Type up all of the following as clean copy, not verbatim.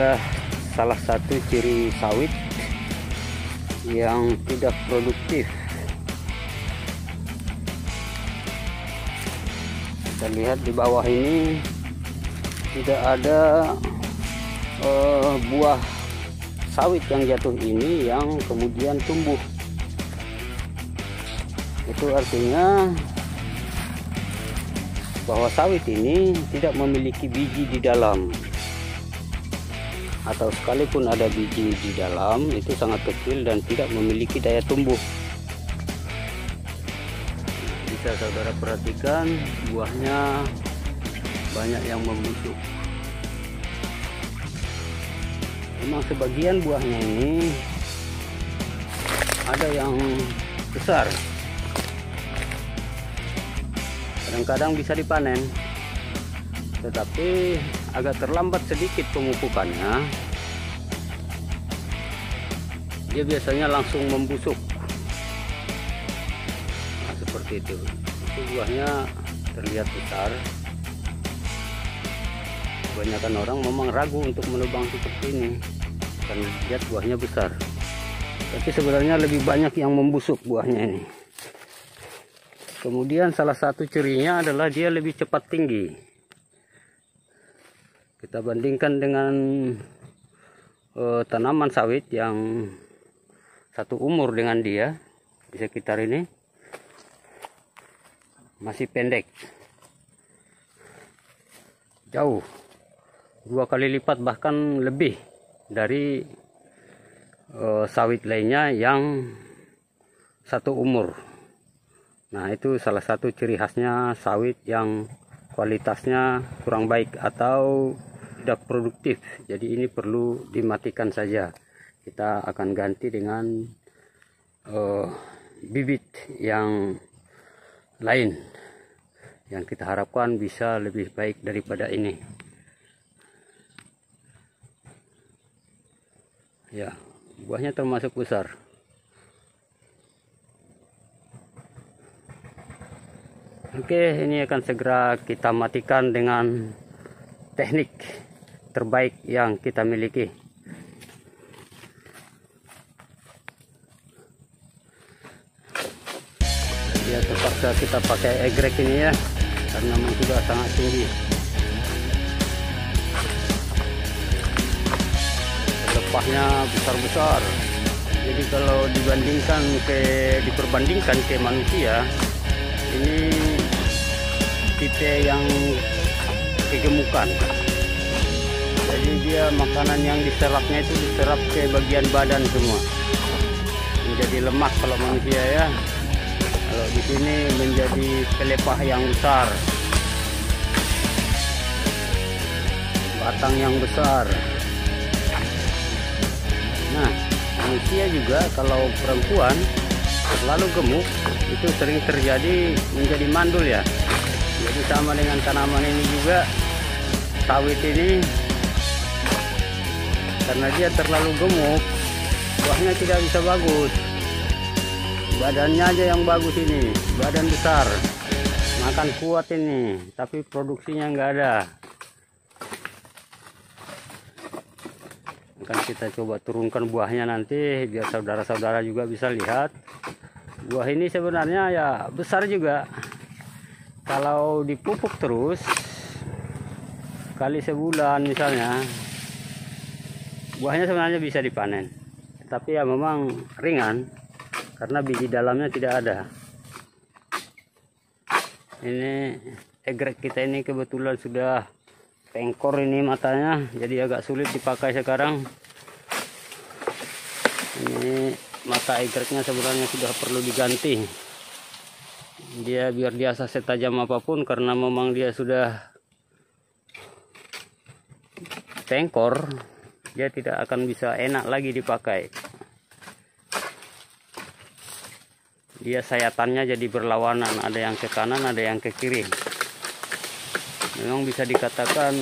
adalah salah satu ciri sawit yang tidak produktif. Kita lihat di bawah ini tidak ada buah sawit yang jatuh ini yang kemudian tumbuh. Itu artinya bahwa sawit ini tidak memiliki biji di dalam, atau sekalipun ada biji di dalam itu sangat kecil dan tidak memiliki daya tumbuh. Bisa saudara perhatikan, buahnya banyak yang membusuk. Memang sebagian buahnya ini ada yang besar, kadang-kadang bisa dipanen, tetapi agak terlambat sedikit pemupukannya. Dia biasanya langsung membusuk. Nah, seperti itu. Itu buahnya terlihat besar. Kebanyakan orang memang ragu untuk menebang seperti ini karena lihat buahnya besar. Tapi sebenarnya lebih banyak yang membusuk buahnya ini. Kemudian salah satu cirinya adalah dia lebih cepat tinggi. Kita bandingkan dengan tanaman sawit yang satu umur dengan dia di sekitar ini, masih pendek, jauh 2 kali lipat bahkan lebih dari sawit lainnya yang satu umur. Nah, itu salah satu ciri khasnya sawit yang kualitasnya kurang baik atau tidak produktif. Jadi ini perlu dimatikan saja. Kita akan ganti dengan bibit yang lain yang kita harapkan bisa lebih baik daripada ini. Ya, buahnya termasuk besar. Oke, ini akan segera kita matikan dengan teknik terbaik yang kita miliki. Ya, terpaksa kita pakai egrek ini ya, karena memang sudah sangat tinggi. Lepahnya besar-besar. Jadi kalau diperbandingkan ke manusia, ini tipe yang kegemukan. Jadi dia makanan yang diserapnya itu diserap ke bagian badan semua, menjadi lemak kalau manusia ya. Kalau di sini menjadi pelepah yang besar, batang yang besar. Nah, manusia juga kalau perempuan terlalu gemuk itu sering terjadi menjadi mandul ya. Jadi sama dengan tanaman ini juga, sawit ini karena dia terlalu gemuk, buahnya tidak bisa bagus. Badannya aja yang bagus ini, badan besar, makan kuat ini, tapi produksinya nggak ada. Akan kita coba turunkan buahnya nanti biar saudara-saudara juga bisa lihat. Buah ini sebenarnya ya besar juga. Kalau dipupuk terus kali sebulan misalnya, buahnya sebenarnya bisa dipanen. Tapi ya memang ringan karena biji dalamnya tidak ada. Ini egrek kita ini kebetulan sudah pengkor ini matanya, jadi agak sulit dipakai sekarang. Ini mata egreknya sebenarnya sudah perlu diganti. Dia biar dia setajam apapun, karena memang dia sudah pengkor, dia tidak akan bisa enak lagi dipakai. Dia sayatannya jadi berlawanan, ada yang ke kanan, ada yang ke kiri. Memang bisa dikatakan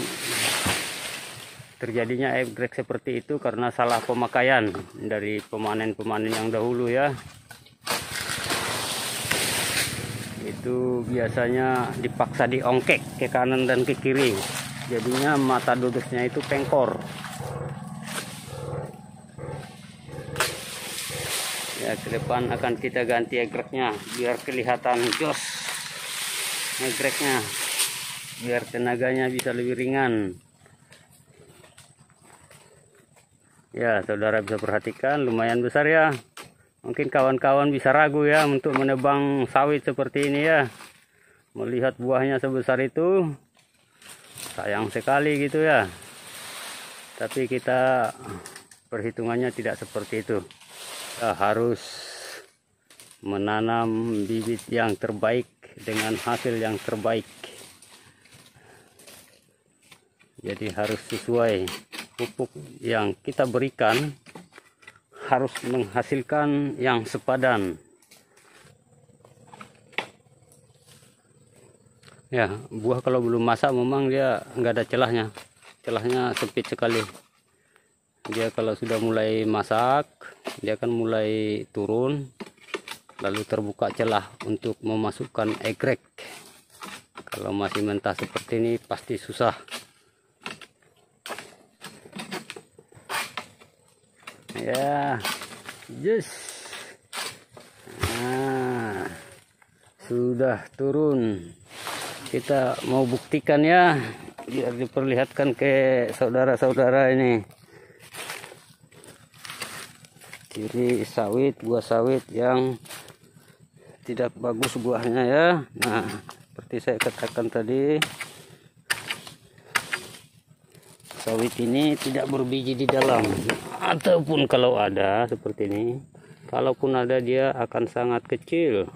terjadinya egrek seperti itu karena salah pemakaian dari pemanen-pemanen yang dahulu ya. Itu biasanya dipaksa diongkek ke kanan dan ke kiri, jadinya mata duduknya itu pengkor. Ya, ke depan akan kita ganti egreknya biar kelihatan jos egreknya, biar tenaganya bisa lebih ringan. Ya, saudara bisa perhatikan lumayan besar ya. Mungkin kawan-kawan bisa ragu ya untuk menebang sawit seperti ini ya. Melihat buahnya sebesar itu, sayang sekali gitu ya. Tapi kita perhitungannya tidak seperti itu. Kita harus menanam bibit yang terbaik dengan hasil yang terbaik. Jadi harus sesuai pupuk yang kita berikan, harus menghasilkan yang sepadan. Ya, buah kalau belum masak memang dia nggak ada celahnya. Celahnya sempit sekali. Dia kalau sudah mulai masak, dia akan mulai turun, lalu terbuka celah untuk memasukkan egrek. Kalau masih mentah seperti ini pasti susah. Ya, yes. Nah, sudah turun. Kita mau buktikan ya, biar diperlihatkan ke saudara-saudara ini. Ciri sawit, buah sawit yang tidak bagus buahnya ya. Nah, seperti saya katakan tadi, sawit ini tidak berbiji di dalam. Ataupun kalau ada seperti ini, kalaupun ada dia akan sangat kecil.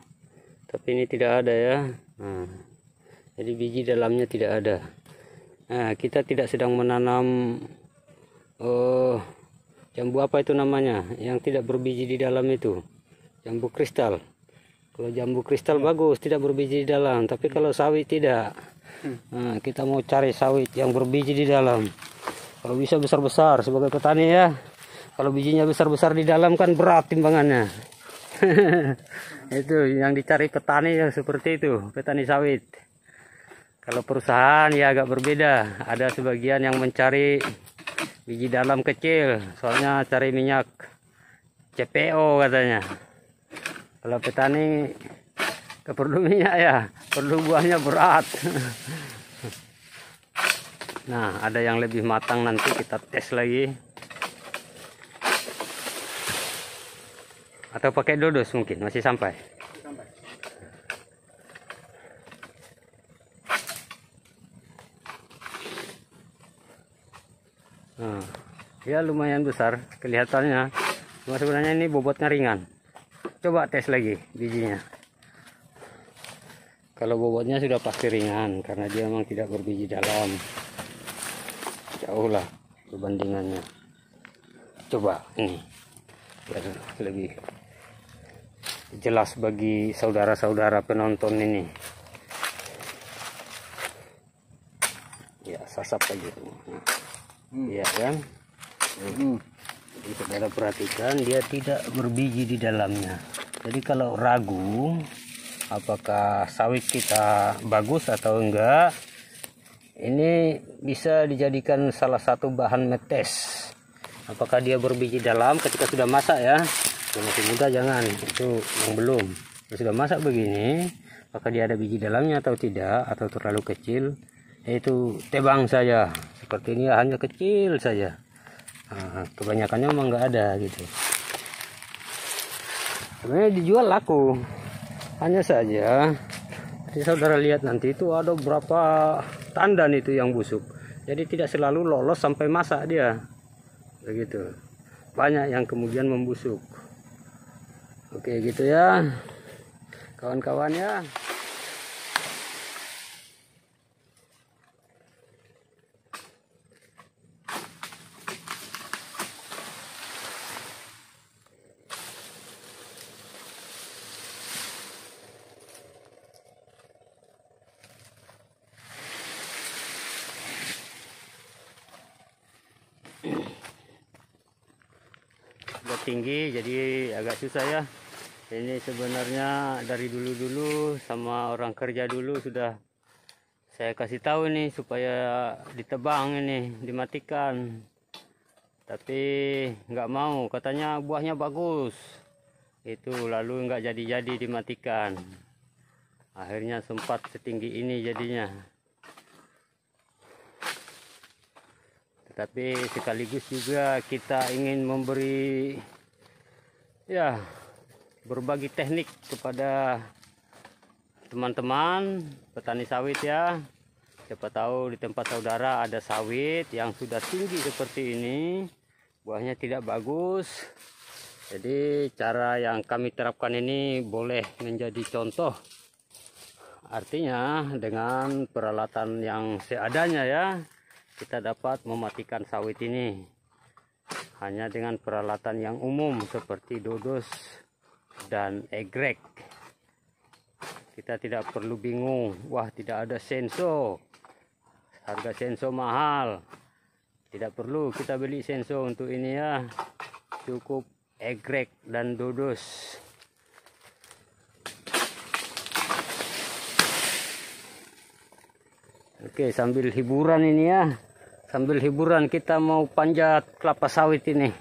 Tapi ini tidak ada ya. Nah, jadi biji dalamnya tidak ada. Nah, kita tidak sedang menanam jambu apa itu namanya, yang tidak berbiji di dalam itu, jambu kristal. Kalau jambu kristal bagus, tidak berbiji di dalam. Tapi kalau sawit tidak. Nah, kita mau cari sawit yang berbiji di dalam. Kalau bisa besar-besar sebagai petani ya. Kalau bijinya besar-besar di dalam kan berat timbangannya. Itu yang dicari petani yang seperti itu, petani sawit. Kalau perusahaan ya agak berbeda. Ada sebagian yang mencari biji dalam kecil, soalnya cari minyak CPO katanya. Kalau petani gak perlu minyak ya, perlu buahnya berat. Nah, ada yang lebih matang, nanti kita tes lagi. Atau pakai dodos mungkin masih sampai. Nah, ya lumayan besar kelihatannya. Cuma sebenarnya ini bobotnya ringan. Coba tes lagi bijinya. Kalau bobotnya sudah pasti ringan karena dia memang tidak berbiji dalam. Jauh lah perbandingannya. Coba ini biar lebih jelas bagi saudara-saudara penonton ini. Ya, sasap aja. Nah, ya kan. Jadi saudara perhatikan dia tidak berbiji di dalamnya. Jadi kalau ragu apakah sawit kita bagus atau enggak, ini bisa dijadikan salah satu bahan metes. Apakah dia berbiji dalam ketika sudah masak ya. Yang masih muda jangan, itu yang belum. Kalau sudah masak begini, apakah dia ada biji dalamnya atau tidak, atau terlalu kecil, itu tebang saja. Seperti ini hanya kecil saja. Nah, kebanyakannya memang nggak ada gitu. Sebenarnya dijual laku, hanya saja jadi saudara lihat nanti itu ada berapa tandan itu yang busuk. Jadi tidak selalu lolos sampai masak dia, begitu. Banyak yang kemudian membusuk. Oke gitu ya kawan-kawan ya. Sudah tinggi jadi agak susah ya. Ini sebenarnya dari dulu-dulu sama orang kerja dulu sudah saya kasih tahu nih supaya ditebang ini, dimatikan. Tapi nggak mau, katanya buahnya bagus. itu lalu nggak jadi-jadi dimatikan. Akhirnya sempat setinggi ini jadinya. Tetapi sekaligus juga kita ingin memberi ya berbagi teknik kepada teman-teman petani sawit ya. Siapa tahu di tempat saudara ada sawit yang sudah tinggi seperti ini, buahnya tidak bagus. Jadi cara yang kami terapkan ini boleh menjadi contoh. Artinya dengan peralatan yang seadanya ya, kita dapat mematikan sawit ini. Hanya dengan peralatan yang umum seperti dodos dan egrek. Kita tidak perlu bingung, wah tidak ada senso. Harga senso mahal. Tidak perlu kita beli senso untuk ini ya. Cukup egrek dan dodos. Oke, sambil hiburan ini ya. Sambil hiburan kita mau panjat kelapa sawit ini.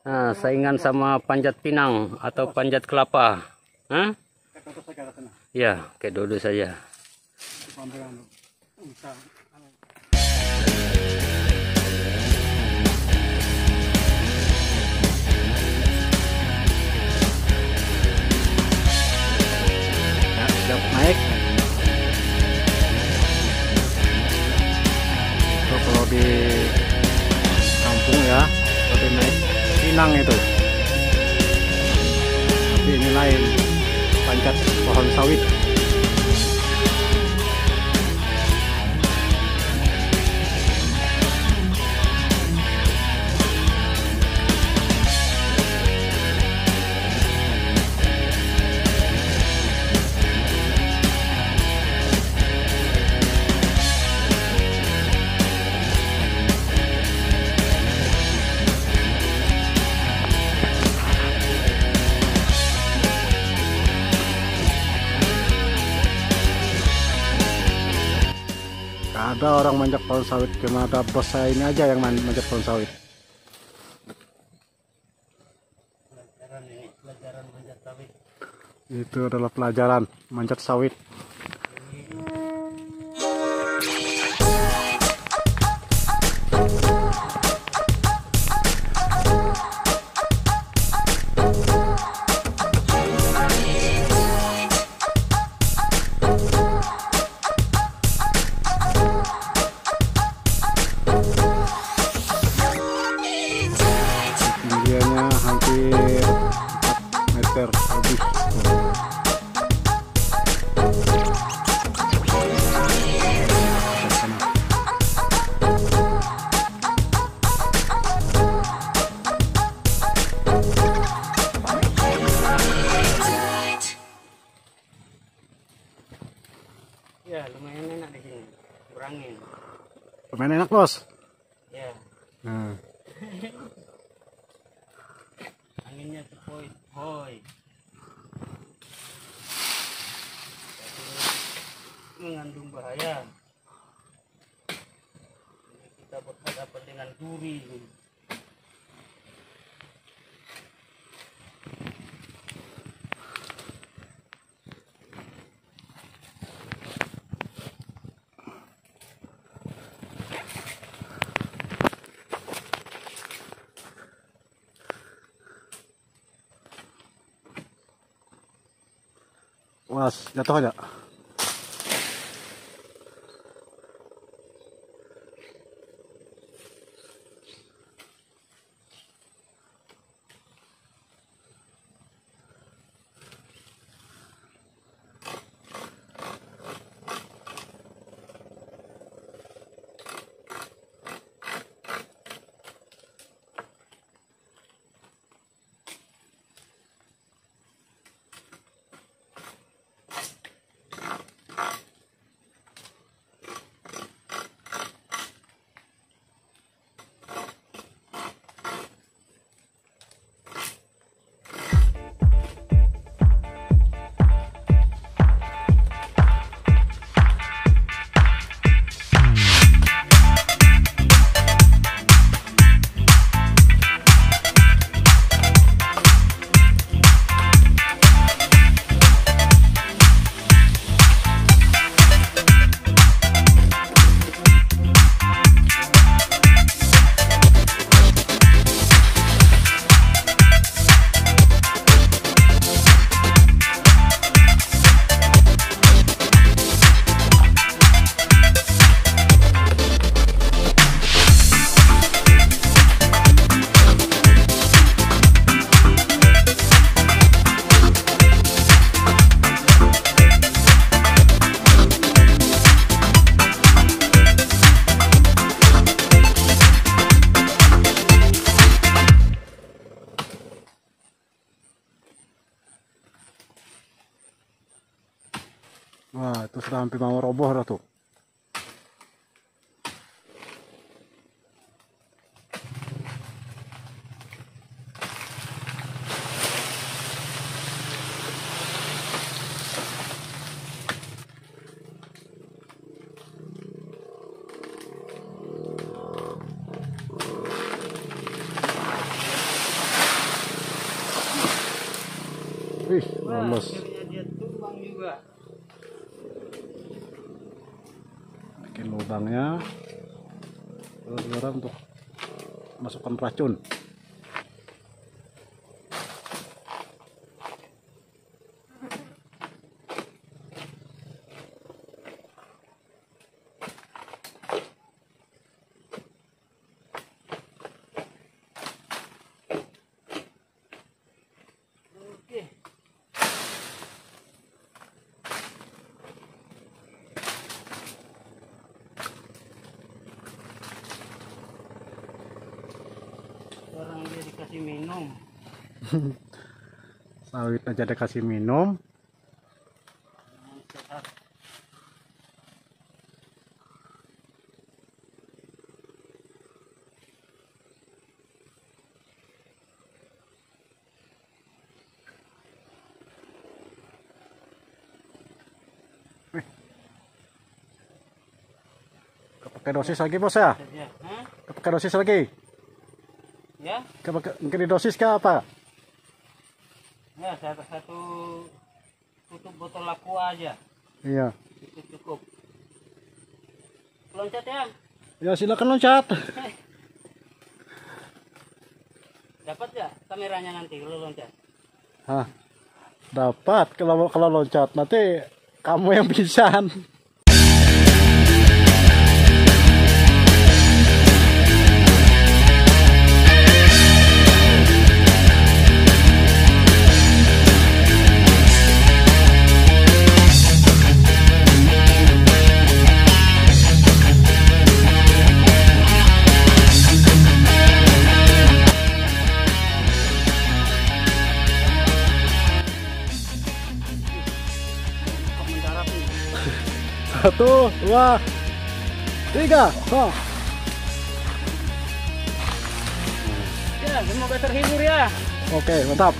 Nah, saingan sama panjat pinang atau panjat kelapa. Hah? Ya, kayak dodos saja. Naik itu kalau di kampung ya seperti naik pinang itu, tapi ini lain, panjat pohon sawit. Ada orang manjat pohon sawit, cuma ada bos saya ini aja yang manjat pohon sawit. Pelajaran manjat sawit. Itu adalah pelajaran manjat sawit. Ketinggiannya hampir 4 meter lebih. Ya, lumayan enak di sini. Berangin. Lumayan enak, Bos. Ya. Nah, Anginnya sepoi-poi. Tapi mengandung bahaya. Jadi kita berhadapan dengan duri. was, jatuh aja. Wah, itu sudah hampir mau roboh dah tuh. Wih, lolos. Akhirnya dia tumbang juga. Bikin lubangnya. Terus sekarang untuk masukkan racun. Oke. Sekarang dia dikasih minum. Sawit aja dikasih minum. Sehat. Pakai dosis lagi bos ya? Saja. Hah? Pakai dosis lagi? Ya? Pakai dosis kah apa? Ya, satu tutup botol aqua aja. Iya. Itu cukup. Loncat ya. Ya silakan loncat. Dapat ya kameranya nanti kalau loncat? Hah, dapat kalau loncat nanti kamu yang pingsan. Mendarat nih. 1, 2, 3. Oh. Ya, semoga terhibur ya. Oke, mantap.